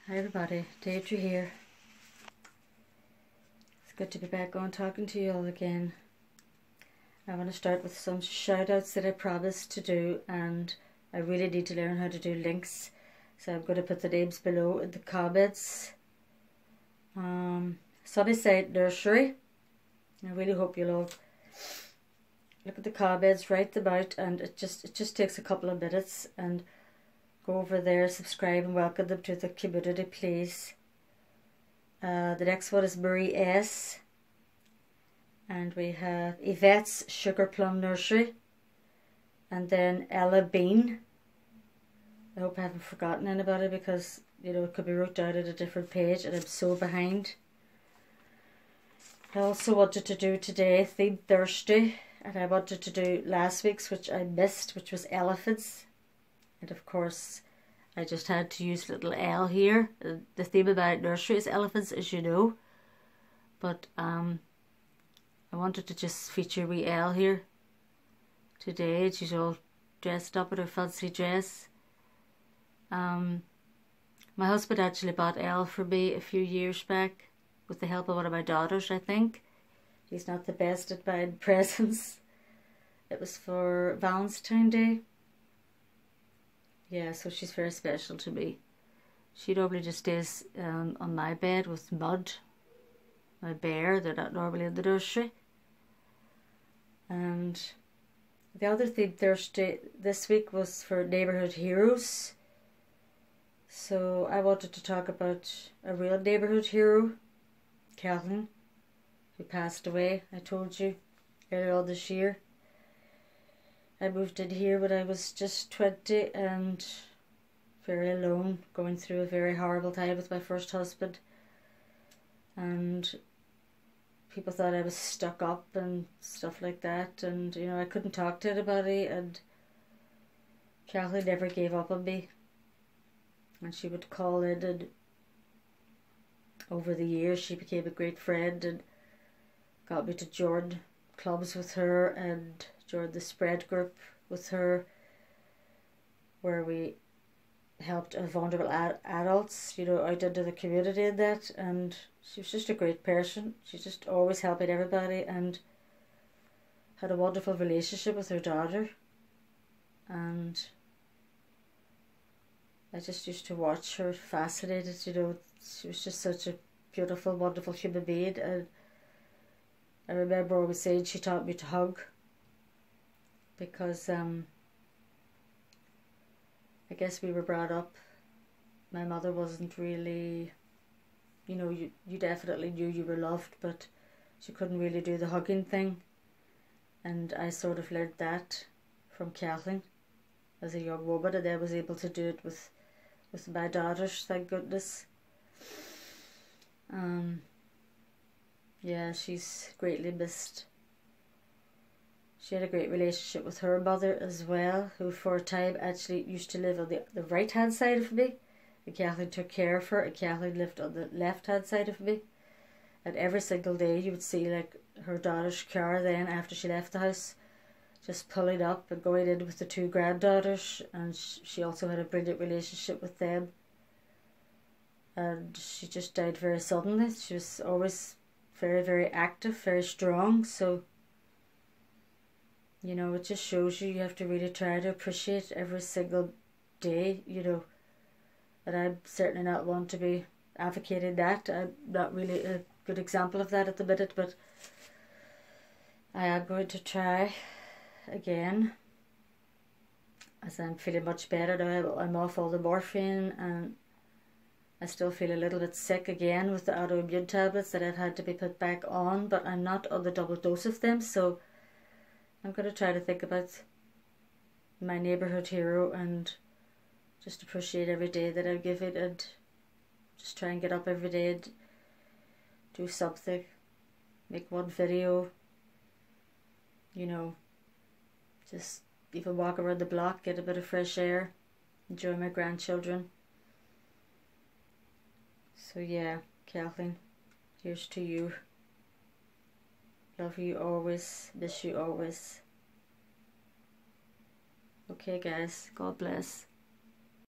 Hi everybody, Deirdre here. It's good to be back on talking to you all again. I want to start with some shout outs that I promised to do, and I really need to learn how to do links, so I'm going to put the names below in the comments. Sunnyside Nursery, I really hope you'll all look at the comments, write them out, and it just takes a couple of minutes, and go over there, subscribe and welcome them to the community, please. The next one is Marie S. And we have Yvette's Sugar Plum Nursery. And then Ella Bean. I hope I haven't forgotten anybody, because, you know, it could be wrote down at a different page and I'm so behind. I also wanted to do today Theme Thursday. And I wanted to do last week's, which I missed, which was elephants. And of course, I just had to use little L here. The theme of my nursery is elephants, as you know. But I wanted to just feature wee Elle here today. She's all dressed up in her fancy dress. My husband actually bought Elle for me a few years back with the help of one of my daughters, I think. He's not the best at buying presents. It was for Valentine's Day. Yeah, so she's very special to me. She normally just stays on my bed with Mud, my bear. They're not normally in the nursery. And the other theme Thursday this week was for Neighbourhood Heroes. So I wanted to talk about a real neighbourhood hero, Kathleen, who passed away, I told you, earlier on this year. I moved in here when I was just 20 and very alone, going through a very horrible time with my first husband. And people thought I was stuck up and stuff like that, and you know, I couldn't talk to anybody, and Kathleen never gave up on me. And she would call in, and over the years she became a great friend and got me to join clubs with her and join the spread group with her, where we helped vulnerable adults, you know, out into the community and that. And she was just a great person. She just always helping everybody, and had a wonderful relationship with her daughter. And I just used to watch her, fascinated, you know. She was just such a beautiful, wonderful human being. And I remember always saying she taught me to hug, because I guess we were brought up, my mother wasn't really, you know, you definitely knew you were loved, but she couldn't really do the hugging thing. And I sort of learned that from Kathleen as a young woman, and I was able to do it with my daughters, thank goodness. Yeah, she's greatly missed. She had a great relationship with her mother as well, who for a time actually used to live on the right hand side of me. And Kathleen took care of her, and Kathleen lived on the left hand side of me. And every single day you would see like her daughter's car then, after she left the house, just pulling up and going in with the two granddaughters. And she also had a brilliant relationship with them. And she just died very suddenly. She was always very, very active, very strong. So, you know, it just shows you have to really try to appreciate every single day, you know. And I'm certainly not one to be advocating that. I'm not really a good example of that at the minute, but I am going to try again, as I'm feeling much better now. I'm off all the morphine, and I still feel a little bit sick again with the autoimmune tablets that I've had to be put back on, but I'm not on the double dose of them, so I'm going to try to think about my neighbourhood hero and just appreciate every day that I give it, and just try and get up every day and do something, make one video, you know, just even walk around the block, get a bit of fresh air, enjoy my grandchildren. So yeah, Kathleen, here's to you. Love you always, miss you always. Okay guys, God bless.